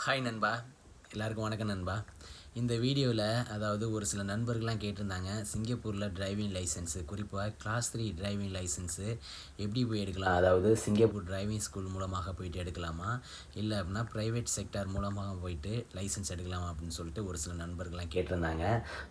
Hi நண்பா, எல்லாருக்கும் வணக்கம் நண்பா. இந்த வீடியோவில் அதாவது ஒரு சில நண்பர்கள்லாம் கேட்டிருந்தாங்க, சிங்கப்பூரில் டிரைவிங் லைசன்ஸு, குறிப்பாக கிளாஸ் 3 டிரைவிங் லைசன்ஸு எப்படி போய் எடுக்கலாம், அதாவது சிங்கப்பூர் டிரைவிங் ஸ்கூல் மூலமாக போயிட்டு எடுக்கலாமா, இல்லை அப்படின்னா ப்ரைவேட் செக்டார் மூலமாக போயிட்டு லைசன்ஸ் எடுக்கலாமா அப்படின்னு சொல்லிட்டு ஒரு சில நண்பர்கள்லாம் கேட்டிருந்தாங்க.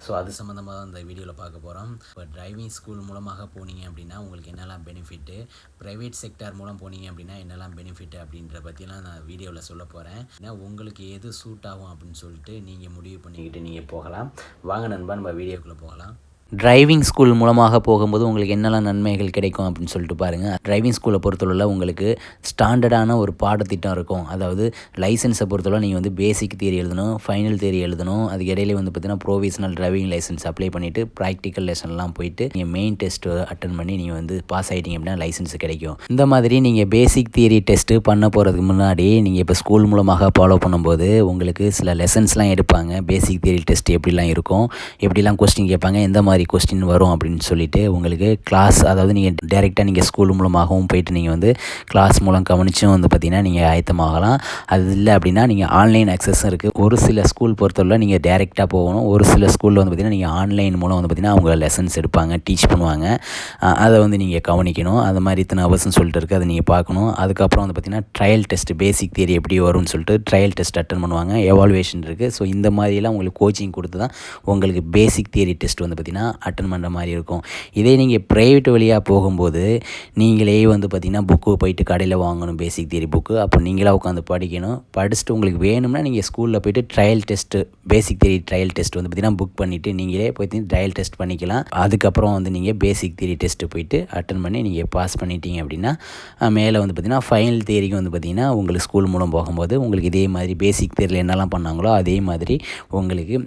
ஸோ அது சம்மந்தமாக தான் இந்த வீடியோவில் பார்க்க போகிறோம். இப்போ டிரைவிங் ஸ்கூல் மூலமாக போனீங்க அப்படின்னா உங்களுக்கு என்னெல்லாம் பெனிஃபிட்டு, ப்ரைவேட் செக்டார் மூலம் போனீங்க அப்படின்னா என்னெல்லாம் பெனிஃபிட்டு அப்படின்ற பற்றிலாம் நான் வீடியோவில் சொல்ல போகிறேன். ஏன்னா உங்களுக்கு எது சூட் ஆகும் அப்படின்னு சொல்லிட்டு நீங்கள் முடிவு பண்ணிக்கிட்டு நீங்கள் போகலாம். வாங்க நண்பா, நம்ம வீடியோக்குள்ளே போகலாம். டிரைவிங் ஸ்கூல் மூலமாக போகும்போது உங்களுக்கு என்னெல்லாம் நன்மைகள் கிடைக்கும் அப்படின்னு சொல்லிட்டு பாருங்கள். டிரைவிங் ஸ்கூலை பொறுத்தளவில் உங்களுக்கு ஸ்டாண்டர்டான ஒரு பாடத்திட்டம் இருக்கும். அதாவது லைசன்ஸை பொறுத்தளவு நீங்கள் வந்து பேசிக் தியரி எழுதணும், ஃபைனல் தியரி எழுதணும். அதுக்கு இடையிலே வந்து பார்த்திங்கன்னா ப்ரொவிஷனல் டிரைவிங் லைசன்ஸ் அப்ளை பண்ணிவிட்டு ப்ராக்டிக்கல் லெசன்லாம் போயிட்டு நீங்கள் மெயின் டெஸ்ட்டு அட்டன் பண்ணி நீங்கள் வந்து பாஸ் ஆகிட்டீங்க அப்படின்னா லைசன்ஸ் கிடைக்கும். இந்த மாதிரி நீங்கள் பேசிக் தியரி டெஸ்ட்டு பண்ண போகிறதுக்கு முன்னாடி நீங்கள் இப்போ ஸ்கூல் மூலமாக ஃபாலோ பண்ணும்போது உங்களுக்கு சில லெசன்ஸ்லாம் எடுப்பாங்க. பேசிக் தியரி டெஸ்ட் எப்படிலாம் இருக்கும், எப்படிலாம் கொஸ்டின் கேட்பாங்க, எந்த மாதிரி கொஸ்டின் வரும் அப்படின்னு சொல்லிட்டு உங்களுக்கு கிளாஸ், அதாவது நீங்கள் டைரெக்டாக நீங்கள் ஸ்கூல் மூலமாகவும் போயிட்டு நீங்கள் வந்து கிளாஸ் மூலம் கவனிச்சும் வந்து பார்த்திங்கன்னா நீங்கள் ஆயத்தமாகலாம். அது இல்லை அப்படின்னா நீங்கள் ஆன்லைன் அக்சஸும் இருக்குது. ஒரு சில ஸ்கூல் பொறுத்தவரை நீங்கள் டைரெக்டாக போகணும். ஒரு சில ஸ்கூலில் வந்து பார்த்திங்கன்னா நீங்கள் ஆன்லைன் மூலம் வந்து பார்த்திங்கன்னா அவங்க லெசன்ஸ் எடுப்பாங்க, டீச் பண்ணுவாங்க. அதை வந்து நீங்கள் கவனிக்கணும். அது மாதிரி இத்தனை அவர்ஸ்னு சொல்லிட்டு இருக்குது, அதை நீங்கள் பார்க்கணும். அதுக்கப்புறம் வந்து பார்த்திங்கன்னா ட்ரையல் டெஸ்ட், பேசிக் தியரி எப்படி வரும்னு சொல்லிட்டு ட்ரையல் டெஸ்ட் அட்டன் பண்ணுவாங்க, எவால்வேஷன் இருக்குது. ஸோ இந்த மாதிரிலாம் உங்களுக்கு கோச்சிங் கொடுத்து தான் உங்களுக்கு பேசிக் தியரி டெஸ்ட் வந்து பார்த்திங்கன்னா அட்டன் பண்ணுற மாதிரி இருக்கும். இதே நீங்கள் ப்ரைவேட் வழியாக போகும்போது நீங்களே வந்து பார்த்திங்கன்னா புக்கு போயிட்டு கடையில் வாங்கணும், பேசிக் தியரி புக்கு. அப்போ நீங்களாக உட்காந்து படிக்கணும். படிச்சுட்டு உங்களுக்கு வேணும்னா நீங்கள் ஸ்கூலில் போய்ட்டு ட்ரையல் டெஸ்ட்டு, பேசிக் தியரி ட்ரையல் டெஸ்ட் வந்து பார்த்திங்கன்னா புக் பண்ணிவிட்டு நீங்களே போய்ட்டு ட்ரையல் டெஸ்ட் பண்ணிக்கலாம். அதுக்கப்புறம் வந்து நீங்கள் பேசிக் தியரி டெஸ்ட்டு போயிட்டு அட்டன் பண்ணி நீங்கள் பாஸ் பண்ணிட்டீங்க அப்படின்னா மேலே வந்து பார்த்திங்கன்னா ஃபைனல் தியரிக்கு வந்து பார்த்திங்கன்னா உங்களுக்கு ஸ்கூல் மூலம் போகும்போது உங்களுக்கு இதே மாதிரி பேசிக் தியரியில் என்னெல்லாம் பண்ணாங்களோ அதே மாதிரி உங்களுக்கு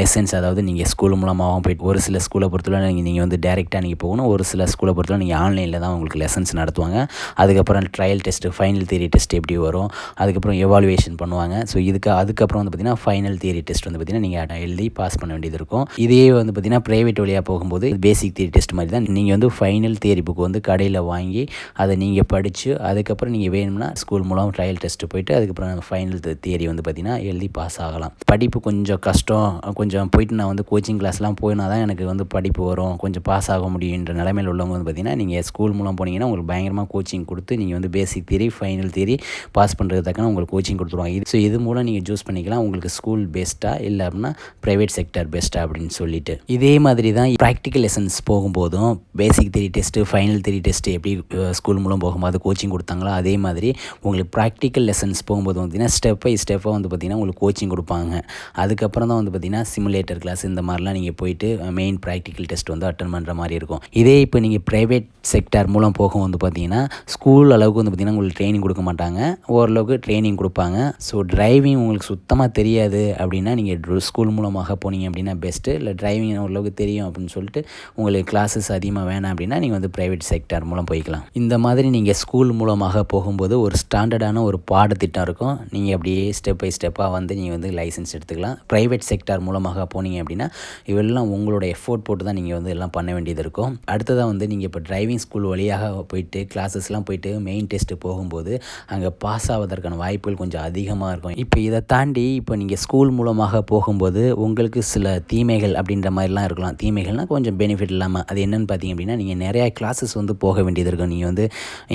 லெசன்ஸ், அதாவது நீங்கள் ஸ்கூல் மூலமாகவும் போய்ட்டு ஒரு சில ஸ்கூலை பொறுத்தவரை நீங்கள் வந்து டைரெக்டாக நீங்கள் போகணும். ஒரு சில ஸ்கூலை பொறுத்தவரை நீங்கள் ஆன்லைனில் தான் உங்களுக்கு லெசன்ஸ் நடத்துவாங்க. அதுக்கப்புறம் trial test, final theory test எப்படி வரும், அதுக்கப்புறம் எவாலுவேஷன் பண்ணுவாங்க. ஸோ அதுக்கப்புறம் வந்து பார்த்திங்கன்னா ஃபைனல் தியரி டெஸ்ட் வந்து பார்த்திங்கன்னா நீங்கள் எழுதி பாஸ் பண்ண வேண்டியது இருக்கும். இதே வந்து பார்த்திங்கன்னா ப்ரைவேட் வழியாக போகும்போது பேசிக் தியரி டெஸ்ட் மாதிரி தான். நீங்கள் வந்து ஃபைனல் தியரி புக் வந்து கடையில் வாங்கி அதை நீங்கள் படித்து அதுக்கப்புறம் நீங்கள் வேணும்னா ஸ்கூல் மூலம் ட்ரையல் டெஸ்ட்டு போயிட்டு அதுக்கப்புறம் ஃபைனல் தியரி வந்து பார்த்திங்கன்னா எழுதி பாஸ் ஆகலாம். படிப்பு கொஞ்சம் கஷ்டம், கொஞ்சம் போயிட்டு நான் வந்து கோச்சிங் கிளாஸ்லாம் போயினா தான் எனக்கு வந்து படிப்பு வரும், கொஞ்சம் பாஸ் ஆக முடியுன்ற நிலைமையில் உள்ளவங்க வந்து பார்த்திங்கன்னா நீங்கள் ஸ்கூல் மூலம் போனீங்கன்னா உங்களுக்கு பயங்கரமாக கோச்சிங் கொடுத்து நீங்கள் வந்து basic theory, final theory pass பண்ணுறதுக்கான உங்களுக்கு கோச்சிங் கொடுத்துருவாங்க. ஸோ இது மூலம் நீங்கள் சூஸ் பண்ணிக்கலாம் உங்களுக்கு ஸ்கூல் பெஸ்ட்டாக இல்லை அப்படின்னா ப்ரைவேட் செக்டர் பெஸ்ட்டாக அப்படின்னு சொல்லிட்டு. இதே மாதிரி தான் ப்ராக்டிக்கல் லெசன்ஸ் போகும்போதும் பேசிக் theory test, final theory test எப்படி ஸ்கூல் மூலம் போகும்போது கோச்சிங் கொடுத்தாங்களோ அதே மாதிரி உங்களுக்கு ப்ராக்டிக்கல் லெசன்ஸ் போகும்போது வந்து பார்த்திங்கன்னா ஸ்டெப் பை ஸ்டெப்பாக வந்து பார்த்திங்கன்னா உங்களுக்கு கோச்சிங் கொடுப்பாங்க. அதுக்கப்புறம் தான் வந்து பார்த்திங்கன்னா சிமுலேட்டர் கிளாஸ் இந்த மாதிரிலாம் நீங்கள் போயிட்டு மெயின் ப்ராக்டிக்கல் டெஸ்ட் வந்து அட்டன் பண்ணுற மாதிரி இருக்கும். இதே இப்போ நீங்கள் ப்ரைவேட் செக்டார் மூலம் போக வந்து பார்த்திங்கன்னா ஸ்கூல் அளவுக்கு வந்து பார்த்திங்கன்னா உங்களுக்கு ட்ரைனிங் கொடுக்க மாட்டாங்க, ஓரளவுக்கு ட்ரைனிங் கொடுப்பாங்க. ஸோ டிரைவிங் உங்களுக்கு சுத்தமாக தெரியாது அப்படின்னா நீங்கள் ஸ்கூல் மூலமாக போனீங்க அப்படின்னா பெஸ்ட்டு. இல்லை டிரைவிங் ஓரளவுக்கு தெரியும் அப்படின்னு சொல்லிட்டு உங்களுக்கு கிளாஸஸ் அதிகமாக வேணாம் அப்படின்னா நீங்கள் வந்து ப்ரைவேட் செக்டார் மூலம் போய்க்கலாம். இந்த மாதிரி நீங்கள் ஸ்கூல் மூலமாக போகும்போது ஒரு ஸ்டாண்டர்டான ஒரு பாடத்திட்டம் இருக்கும். நீங்கள் அப்படியே ஸ்டெப் பை ஸ்டெப்பாக வந்து நீங்கள் வந்து லைசன்ஸ் எடுத்துக்கலாம். ப்ரைவேட் செக்டார் மூலமாக போனீங்க அப்படின்னா இவெல்லாம் உங்களோட எஃபோர்ட் போட்டு தான் நீங்கள் வந்து எல்லாம் பண்ண வேண்டியது இருக்கும். அடுத்ததாக வந்து நீங்கள் இப்போ டிரைவிங் ஸ்கூல் வழியாக போயிட்டு கிளாஸஸ்லாம் போயிட்டு மெயின் டெஸ்ட்டு போகும்போது அங்கே பாஸ் ஆவதற்கான வாய்ப்புகள் கொஞ்சம் அதிகமாக இருக்கும். இப்போ இதை தாண்டி இப்போ நீங்கள் ஸ்கூல் மூலமாக போகும்போது உங்களுக்கு சில தீமைகள் அப்படின்ற மாதிரிலாம் இருக்கலாம். தீமைகள்னால் கொஞ்சம் பெனிஃபிட் இல்லாமல், அது என்னென்னு பார்த்தீங்க அப்படின்னா நீங்கள் நிறையா கிளாஸஸ் வந்து போக வேண்டியது இருக்கும். நீங்கள் வந்து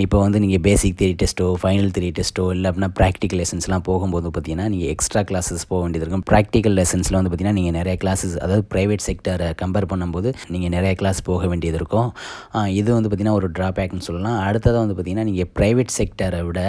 இப்போ வந்து நீங்கள் பேசிக் தியரி டெஸ்ட்டோ, ஃபைனல் தியரி டெஸ்ட்டோ இல்லை அப்படின்னா ப்ராக்டிக்கல் லெசன்ஸ்லாம் போகும்போது பார்த்தீங்கன்னா நீங்கள் எக்ஸ்ட்ரா கிளாஸஸ் போக வேண்டியது இருக்கும். ப்ராக்டிக்கல் லெசன்ஸில் வந்து பார்த்திங்கன்னா நீங்கள் நிறைய கிளாஸஸ், அதாவது ப்ரைவேட் செக்டரை கம்பேர் பண்ணும்போது நீங்கள் நிறைய கிளாஸ் போக வேண்டியது இருக்கும். இது வந்து பார்த்திங்கன்னா ஒரு ட்ராபேக்னு சொல்லலாம். அடுத்ததாக வந்து பார்த்திங்கன்னா நீங்கள் ப்ரைவேட் செக்டரை விட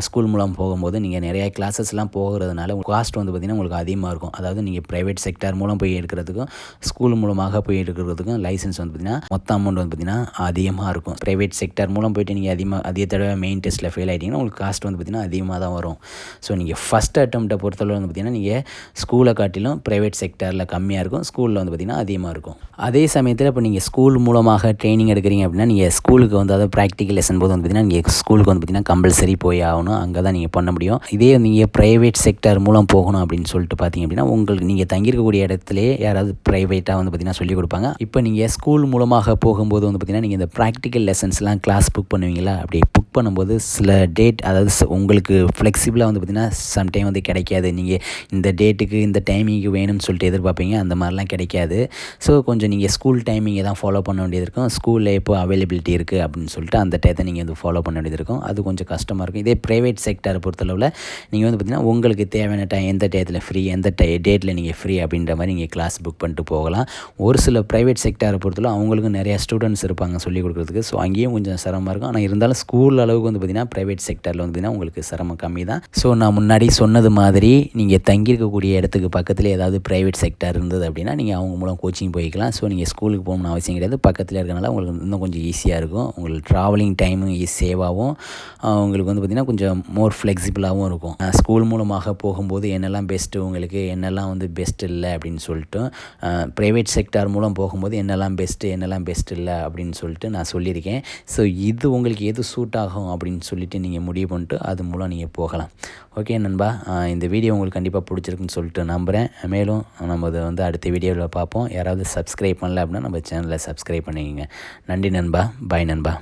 ஸ்கூல் மூலம் போகும்போது நீங்கள் நிறைய கிளாஸஸ்லாம் போகிறதுனால காஸ்ட் வந்து பார்த்திங்கன்னா உங்களுக்கு அதிகமாக இருக்கும். அதாவது நீங்கள் ப்ரைவேட் செக்டர் மூலம் போய் எடுக்கிறதுக்கும் ஸ்கூல் மூலமாக போய் எடுக்கிறதுக்கும் லைசன்ஸ் வந்து பார்த்திங்கன்னா மொத்த அமௌண்ட் வந்து பார்த்திங்கன்னா அதிகமாக இருக்கும். ப்ரைவேட் செக்டர் மூலம் போயிட்டு நீங்கள் அதிக தடவை மெயின் டெஸ்ட்டில் ஃபெயில் ஆகிட்டிங்கன்னா உங்களுக்கு காஸ்ட் வந்து பார்த்திங்கன்னா அதிகமாக தான் வரும். ஸோ நீங்கள் ஃபஸ்ட் அட்டெம்ப்டை பொறுத்தளவு வந்து பார்த்திங்கன்னா நீங்கள் ஸ்கூலை காட்டிலும் ப்ரைவேட் செக்டரில் கம்மியாக இருக்கும், ஸ்கூலில் வந்து பார்த்திங்கன்னா அதிகமாக கஷ்டமாக இருக்கும். அதே சமயத்தில் இப்போ நீங்கள் ஸ்கூல் மூலமாக ட்ரைனிங் எடுக்கிறீங்க அப்படின்னா, நீங்கள் ஸ்கூலுக்கு வந்து அதாவது ப்ராக்டிக்கல் லெசன் போது வந்து பார்த்திங்கன்னா, நீங்கள் ஸ்கூலுக்கு வந்து பார்த்திங்கன்னா கம்பல்சரி போய் ஆகணும். அங்கே தான் நீங்கள் பண்ண முடியும். இதே நீங்கள் ப்ரைவேட் செக்டார் மூலம் போகணும் அப்படின்னு சொல்லிட்டு பார்த்தீங்க அப்படின்னா, உங்களுக்கு நீங்கள் தங்கியிருக்கக்கூடிய இடத்துலேயே யாராவது ப்ரைவேட்டாக வந்து பார்த்திங்கன்னா சொல்லிக் கொடுப்பாங்க. இப்போ நீங்கள் ஸ்கூல் மூலமாக போகும்போது வந்து பார்த்திங்கன்னா, நீங்கள் இந்த ப்ராக்டிக்கல் லெசன்ஸ்லாம் கிளாஸ் புக் பண்ணுவீங்களா? அப்படி புக் பண்ணும்போது சில டேட் அதாவது உங்களுக்கு ஃப்ளெக்சிபிளாக வந்து பார்த்திங்கன்னா சம்டைம் வந்து கிடைக்காது. நீங்கள் இந்த டேட்டுக்கு இந்த டைமிங்க்கு வேணும்னு சொல்லிட்டு எதிர்பார்ப்பீங்க. அந்த மாதிரிலாம் கிடைக்காது. ஸோ கொஞ்சம் நீங்கள் ஸ்கூல் டைமிங்கை தான் ஃபாலோ பண்ண வேண்டியது இருக்கும். ஸ்கூலில் எப்போ அவைலபிலிட்டி இருக்குது அப்படின்னு சொல்லிட்டு அந்த டயத்தை நீங்கள் வந்து ஃபாலோ பண்ண வேண்டியது இருக்கும். அது கொஞ்சம் கஷ்டமாக இருக்கும். இதே ப்ரைவேட் செக்டாரை பொறுத்தளவில் நீங்கள் வந்து பார்த்திங்கன்னா உங்களுக்கு தேவையான எந்த டயத்தில் ஃப்ரீ, எந்த டேட்டில் நீங்கள் ஃப்ரீ அப்படின்ற மாதிரி நீங்கள் கிளாஸ் புக் பண்ணிட்டு போகலாம். ஒரு சில ப்ரைவேட் செக்டாரை பொறுத்தளவு அவங்களுக்கு நிறையா ஸ்டூடெண்ட்ஸ் இருப்பாங்க சொல்லிக் கொடுக்குறதுக்கு. ஸோ அங்கேயும் கொஞ்சம் சிரமமாக இருக்கும். ஆனால் இருந்தாலும் ஸ்கூல் அளவுக்கு வந்து பார்த்திங்கன்னா ப்ரைவேட் செக்டாரில் வந்து பார்த்திங்கன்னா உங்களுக்கு சிரமம் கம்மி தான். ஸோ நான் முன்னாடி சொன்னது மாதிரி நீங்கள் தங்கியிருக்கக்கூடிய இடத்துக்கு பக்கத்தில் ஏதாவது ப்ரைவேட் செக்டார் இருந்தது அப்படின்னா நீங்கள் அவங்க மூலம் கோச்சிங் போய்க்கலாம். ஸோ நீங்கள் ஸ்கூலுக்கு போகணும்னு அவசியம் கிடையாது. பக்கத்தில் இருக்கனால உங்களுக்கு இன்னும் கொஞ்சம் ஈஸியாக இருக்கும். உங்களுக்கு ட்ராவலிங் டைமும் சேவ் ஆகும். உங்களுக்கு வந்து பார்த்திங்கன்னா கொஞ்சம் மோர் ஃப்ளெக்சிபிளாகவும் இருக்கும். ஸ்கூல் மூலமாக போகும்போது என்னெல்லாம் பெஸ்ட்டு, உங்களுக்கு என்னெல்லாம் வந்து பெஸ்ட் இல்லை அப்படின்னு சொல்லிட்டு, ப்ரைவேட் செக்டார் மூலம் போகும்போது என்னெல்லாம் பெஸ்ட்டு, என்னெல்லாம் பெஸ்ட் இல்லை அப்படின்னு சொல்லிட்டு நான் சொல்லியிருக்கேன். ஸோ இது உங்களுக்கு எது சூட் ஆகும் அப்படின்னு சொல்லிட்டு நீங்கள் முடிவு பண்ணிட்டு அது மூலம் நீங்கள் போகலாம். ஓகே நண்பா, இந்த வீடியோ உங்களுக்கு கண்டிப்பாக பிடிச்சிருக்குன்னு சொல்லிட்டு நம்புகிறேன். மேலும் நம்ம அதை வந்து அடுத்த வீடியோவில் பார்ப்போம். யாராவது சப்ஸ்கிரைப் பண்ணல அப்படின்னா நம்ம சேனலை சப்ஸ்கிரைப் பண்ணிக்கங்க. நன்றி நண்பா. பாய் நண்பா.